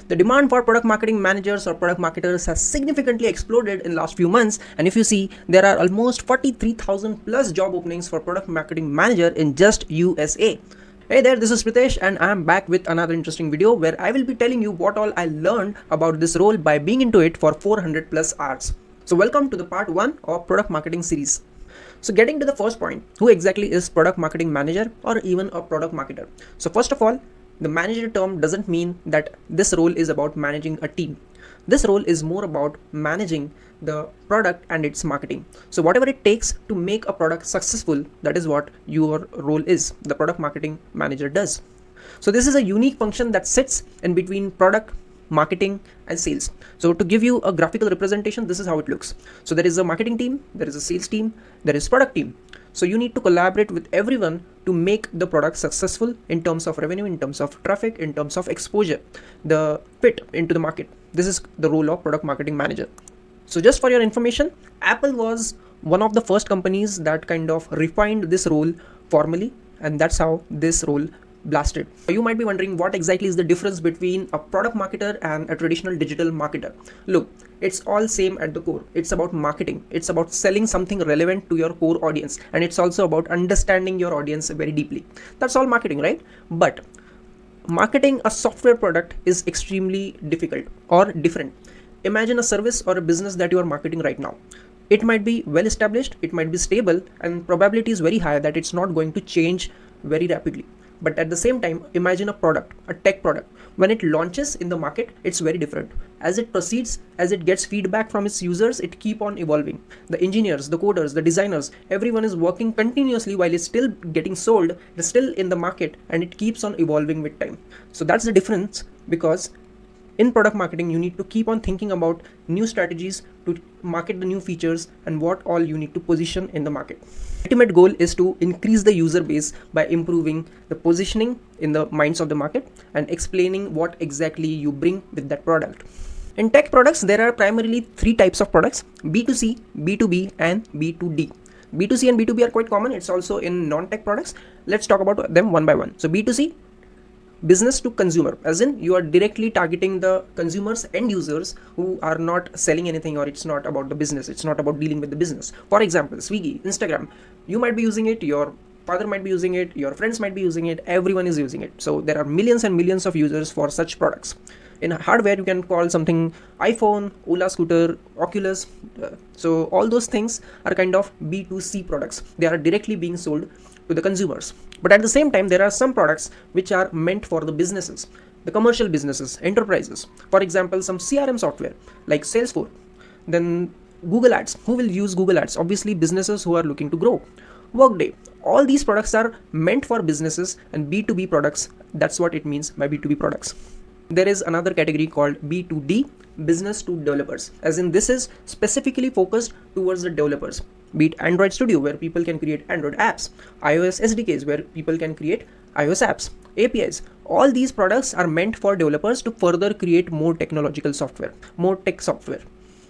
The demand for product marketing managers or product marketers has significantly exploded in last few months, and if you see, there are almost 43,000 plus job openings for product marketing manager in just USA. Hey there, this is Pritesh and I am back with another interesting video where I will be telling you what all I learned about this role by being into it for 400 plus hours. So welcome to the part 1 of product marketing series. So getting to the first point, who exactly is product marketing manager or even a product marketer? So first of all, the manager term doesn't mean that this role is about managing a team. This role is more about managing the product and its marketing. So whatever it takes to make a product successful, that is what your role is. The product marketing manager does. So this is a unique function that sits in between product, marketing and sales. So to give you a graphical representation, this is how it looks. So there is a marketing team, there is a sales team, there is product team. So you need to collaborate with everyone to make the product successful in terms of revenue, in terms of traffic, in terms of exposure, the fit into the market. This is the role of product marketing manager. So just for your information, Apple was one of the first companies that kind of refined this role formally, and that's how this role blasted. You might be wondering what exactly is the difference between a product marketer and a traditional digital marketer. Look, it's all same at the core. It's about marketing. It's about selling something relevant to your core audience, and it's also about understanding your audience very deeply. That's all marketing, right? But marketing a software product is extremely difficult or different. Imagine a service or a business that you are marketing right now. It might be well established, it might be stable, and probability is very high that it's not going to change very rapidly. But at the same time, imagine a product, a tech product. When it launches in the market, it's very different. As it proceeds, as it gets feedback from its users, it keep on evolving. The engineers, the coders, the designers, everyone is working continuously while it's still getting sold, it's still in the market, and it keeps on evolving with time. So that's the difference, because in product marketing, you need to keep on thinking about new strategies to market the new features and what all you need to position in the market. Ultimate goal is to increase the user base by improving the positioning in the minds of the market and explaining what exactly you bring with that product. In tech products, there are primarily 3 types of products: B2C, B2B and B2D. B2C and B2B are quite common. It's also in non-tech products. Let's talk about them one by one. So B2C, business to consumer, as in you are directly targeting the consumers, end users who are not selling anything, or it's not about the business, it's not about dealing with the business. For example, Swiggy, Instagram, you might be using it, your father might be using it, your friends might be using it, everyone is using it. So there are millions and millions of users for such products. In hardware, you can call something iPhone, Ola scooter, Oculus. So all those things are kind of B2C products. They are directly being sold to the consumers. But at the same time, there are some products which are meant for the businesses, the commercial businesses, enterprises. For example, some CRM software like Salesforce, then Google Ads. Who will use Google Ads? Obviously, businesses who are looking to grow. Workday. All these products are meant for businesses and B2B products. That's what it means by B2B products. There is another category called B2D, business to developers, as in this is specifically focused towards the developers. Be it Android Studio, where people can create Android apps, iOS SDKs, where people can create iOS apps, APIs. All these products are meant for developers to further create more technological software, more tech software.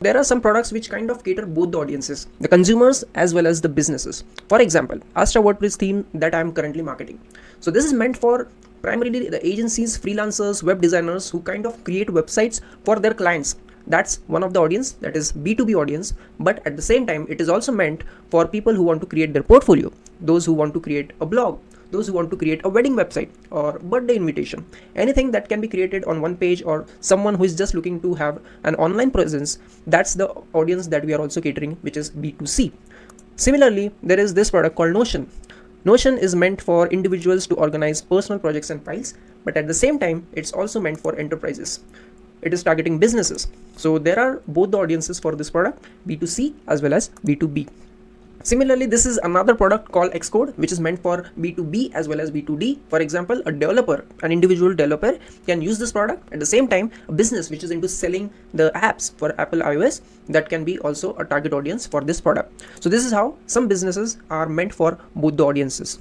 There are some products which kind of cater both the audiences, the consumers as well as the businesses. For example, Astra WordPress theme that I am currently marketing. So this is meant for primarily the agencies, freelancers, web designers who kind of create websites for their clients. That's one of the audience, that is B2B audience. But at the same time, it is also meant for people who want to create their portfolio, those who want to create a blog, those who want to create a wedding website or birthday invitation, anything that can be created on one page, or someone who is just looking to have an online presence. That's the audience that we are also catering, which is B2C. Similarly, there is this product called Notion. Notion is meant for individuals to organize personal projects and files, but at the same time, it's also meant for enterprises. It is targeting businesses. So there are both the audiences for this product, B2C as well as B2B. Similarly, this is another product called Xcode, which is meant for B2B as well as B2D. For example, a developer, an individual developer can use this product. At the same time, a business which is into selling the apps for Apple iOS, that can be also a target audience for this product. So this is how some businesses are meant for both the audiences.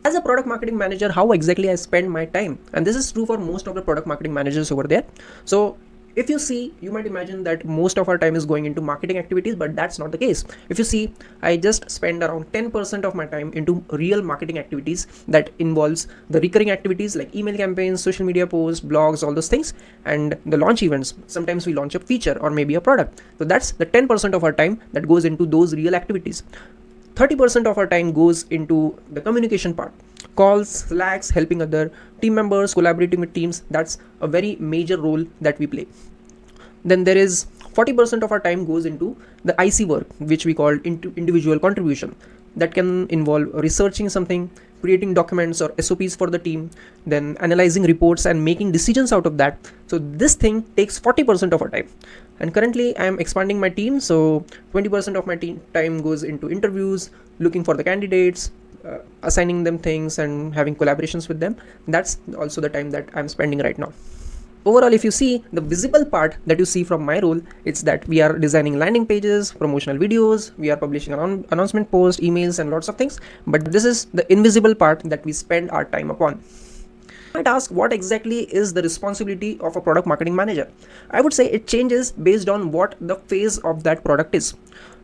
As a product marketing manager, how exactly I spend my time, and this is true for most of the product marketing managers over there. So If you see, you might imagine that most of our time is going into marketing activities, but that's not the case. If you see, I just spend around 10% of my time into real marketing activities that involves the recurring activities like email campaigns, social media posts, blogs, all those things, and the launch events. Sometimes we launch a feature or maybe a product. So that's the 10% of our time that goes into those real activities. 30% of our time goes into the communication part, calls, slacks, helping other team members, collaborating with teams. That's a very major role that we play. Then there is 40% of our time goes into the IC work, which we call individual contribution. That can involve researching something, creating documents or SOPs for the team, then analyzing reports and making decisions out of that. So this thing takes 40% of our time. And currently I am expanding my team, so 20% of my time goes into interviews, looking for the candidates, assigning them things and having collaborations with them. That's also the time that I'm spending right now. Overall, if you see the visible part that you see from my role, it's that we are designing landing pages, promotional videos, we are publishing announcement posts, emails, and lots of things. But this is the invisible part that we spend our time upon. You might ask, what exactly is the responsibility of a product marketing manager? I would say it changes based on what the phase of that product is.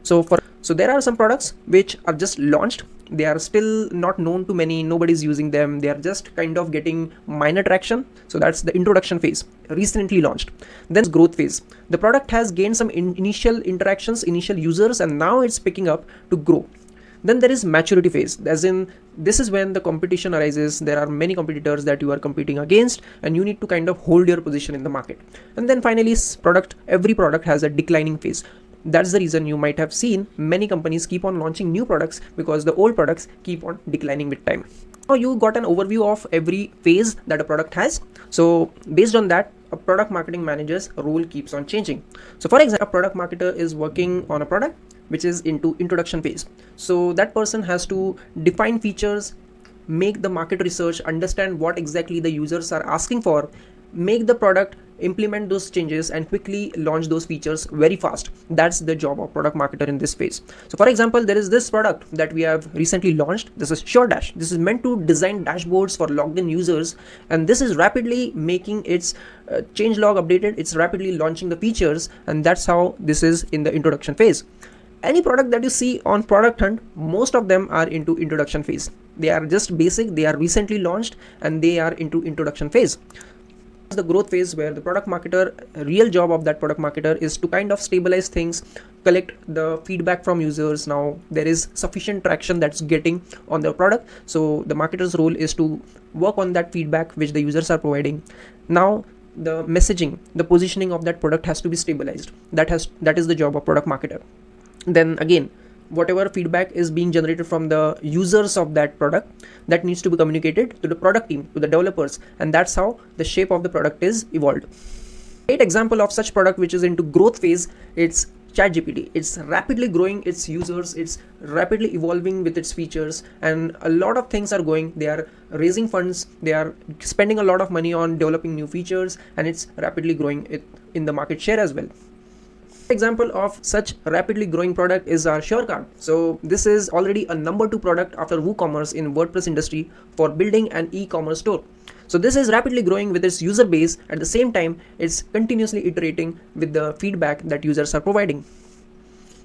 So there are some products which are just launched. They are still not known to many, nobody's using them, they are just kind of getting minor traction. So that's the introduction phase, recently launched. Then growth phase, the product has gained some initial interactions, initial users, and now it's picking up to grow. Then there is maturity phase, as in this is when the competition arises. There are many competitors that you are competing against and you need to kind of hold your position in the market. And then finally every product has a declining phase. That's the reason you might have seen many companies keep on launching new products, because the old products keep on declining with time. Now you got an overview of every phase that a product has. So based on that, a product marketing manager's role keeps on changing. So for example, a product marketer is working on a product which is into introduction phase. So that person has to define features, make the market research, understand what exactly the users are asking for, make the product, implement those changes, and quickly launch those features very fast. That's the job of product marketer in this phase. So for example, there is this product that we have recently launched. This is SureDash. This is meant to design dashboards for logged in users, and this is rapidly making its change log updated. It's rapidly launching the features, and that's how this is in the introduction phase. Any product that you see on Product Hunt, most of them are into introduction phase. They are just basic, they are recently launched, and they are into introduction phase. The growth phase, where the product marketer, real job of that product marketer is to kind of stabilize things, collect the feedback from users. Now there is sufficient traction that's getting on the product, so the marketer's role is to work on that feedback which the users are providing. Now the messaging, the positioning of that product has to be stabilized. That is the job of product marketer. Then again, whatever feedback is being generated from the users of that product, that needs to be communicated to the product team, to the developers, and that's how the shape of the product is evolved. Great example of such product which is into growth phase, it's ChatGPT. It's rapidly growing its users, it's rapidly evolving with its features, and a lot of things are going. They are raising funds, they are spending a lot of money on developing new features, and it's rapidly growing it in the market share as well. Example of such rapidly growing product is our SureCard. So this is already a number 2 product after WooCommerce in WordPress industry for building an e-commerce store. So this is rapidly growing with its user base. At the same time, it's continuously iterating with the feedback that users are providing.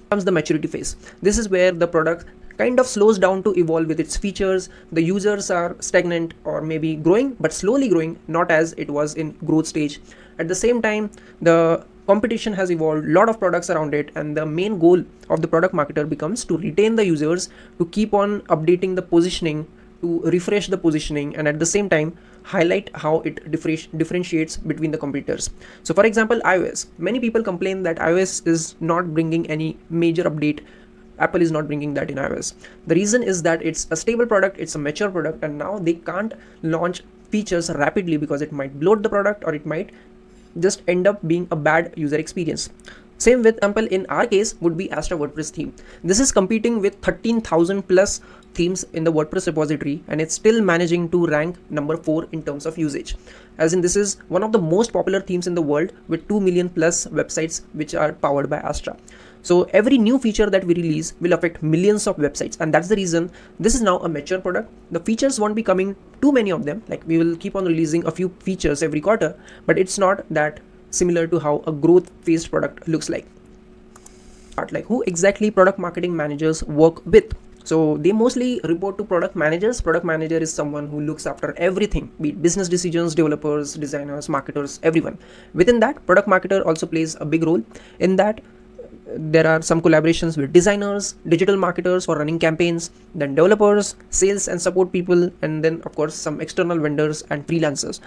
Comes the maturity phase. This is where the product kind of slows down to evolve with its features. The users are stagnant or maybe growing, but slowly growing, not as it was in growth stage. At the same time, the competition has evolved, a lot of products around it, and the main goal of the product marketer becomes to retain the users, to keep on updating the positioning, to refresh the positioning, and at the same time highlight how it differentiates between the competitors. So for example, iOS, many people complain that iOS is not bringing any major update. Apple is not bringing that in iOS. The reason is that it's a stable product, it's a mature product, and now they can't launch features rapidly because it might bloat the product, or it might just end up being a bad user experience. Same with example in our case would be Astra WordPress theme. This is competing with 13,000 plus themes in the WordPress repository, and it's still managing to rank number 4 in terms of usage. As in, this is one of the most popular themes in the world with 2 million plus websites which are powered by Astra. So every new feature that we release will affect millions of websites, and that's the reason this is now a mature product. The features won't be coming too many of them, like we will keep on releasing a few features every quarter, but it's not that similar to how a growth phased product looks like. Like who exactly product marketing managers work with? So they mostly report to product managers. Product manager is someone who looks after everything, be it business decisions, developers, designers, marketers, everyone. Within that, product marketer also plays a big role in that. There are some collaborations with designers, digital marketers for running campaigns, then developers, sales and support people, and then of course some external vendors and freelancers.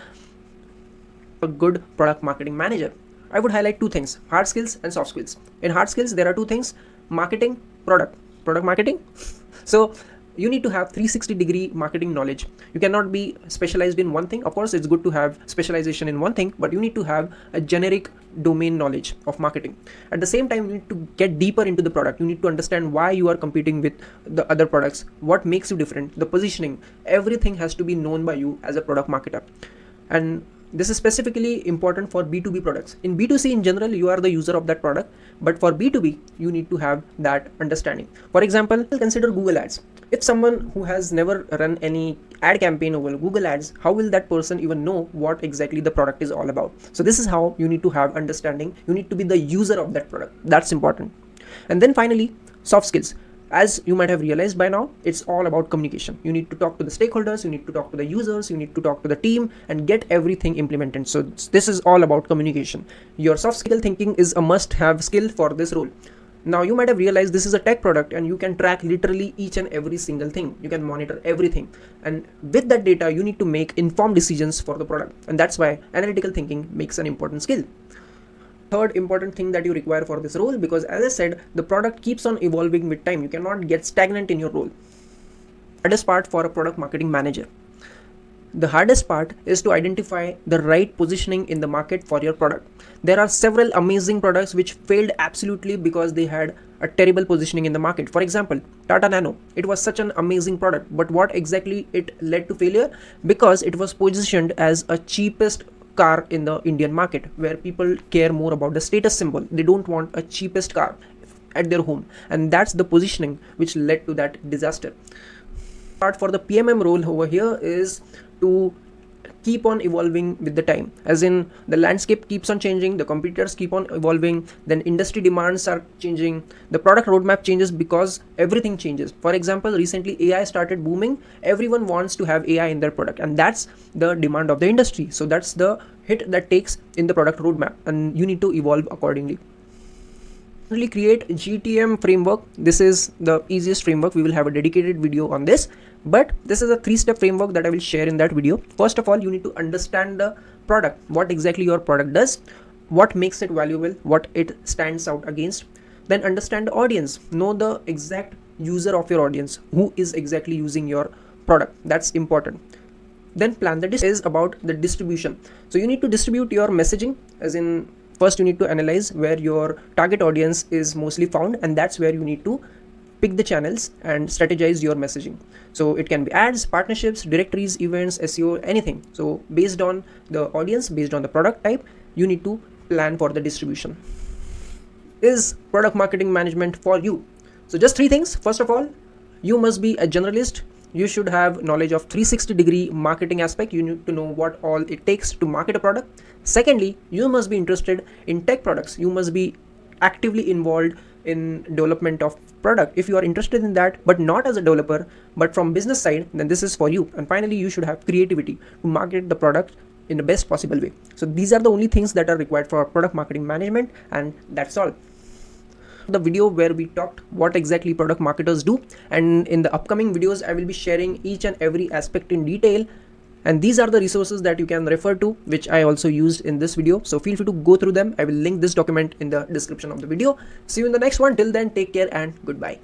A good product marketing manager, I would highlight two things: hard skills and soft skills. In hard skills, there are two things: marketing, product marketing. So you need to have 360-degree marketing knowledge. You cannot be specialized in one thing. Of course, it's good to have specialization in one thing, but you need to have a generic domain knowledge of marketing. At the same time, you need to get deeper into the product. You need to understand why you are competing with the other products, what makes you different, the positioning. Everything has to be known by you as a product marketer. And this is specifically important for B2B products. In B2C in general, you are the user of that product, but for B2B, you need to have that understanding. For example, consider Google Ads. If someone who has never run any ad campaign over Google Ads, how will that person even know what exactly the product is all about? So this is how you need to have understanding. You need to be the user of that product. That's important. And then finally, soft skills. As you might have realized by now, it's all about communication. You need to talk to the stakeholders, you need to talk to the users, you need to talk to the team and get everything implemented. So this is all about communication. Your soft skill thinking is a must-have skill for this role. Now you might have realized this is a tech product and you can track literally each and every single thing. You can monitor everything. And with that data, you need to make informed decisions for the product. And that's why analytical thinking makes an important skill. Third important thing that you require for this role, because as I said, the product keeps on evolving with time. You cannot get stagnant in your role. Hardest part for a product marketing manager. The hardest part is to identify the right positioning in the market for your product. There are several amazing products which failed absolutely because they had a terrible positioning in the market. For example, Tata Nano. It was such an amazing product, but what exactly it led to failure? Because it was positioned as a cheapest car in the Indian market, where people care more about the status symbol. They don't want a cheapest car at their home, and that's the positioning which led to that disaster. Part for the PMM role over here is to keep on evolving with the time, as in the landscape keeps on changing, the competitors keep on evolving, then industry demands are changing, the product roadmap changes because everything changes. For example, recently AI started booming. Everyone wants to have AI in their product, and that's the demand of the industry. So that's the hit that takes in the product roadmap, and you need to evolve accordingly. Create GTM framework. This is the easiest framework. We will have a dedicated video on this, but this is a 3-step framework that I will share in that video. First of all, you need to understand the product, what exactly your product does, what makes it valuable, what it stands out against. Then understand the audience, know the exact user of your audience, who is exactly using your product. That's important. Then plan the is about the distribution. So you need to distribute your messaging, as in first you need to analyze where your target audience is mostly found, and that's where you need to pick the channels and strategize your messaging. So it can be ads, partnerships, directories, events, SEO, anything. So based on the audience, based on the product type, you need to plan for the distribution. Is product marketing management for you? So just 3 things. First of all, you must be a generalist. You should have knowledge of 360-degree marketing aspect. You need to know what all it takes to market a product. Secondly, you must be interested in tech products. You must be actively involved in development of product. If you are interested in that, but not as a developer, but from business side, then this is for you. And finally, you should have creativity to market the product in the best possible way. So these are the only things that are required for product marketing management, and that's all. The video where we talked what exactly product marketers do, and in the upcoming videos I will be sharing each and every aspect in detail, and these are the resources that you can refer to, which I also used in this video. So feel free to go through them. I will link this document in the description of the video. See you in the next one. Till then, take care and goodbye.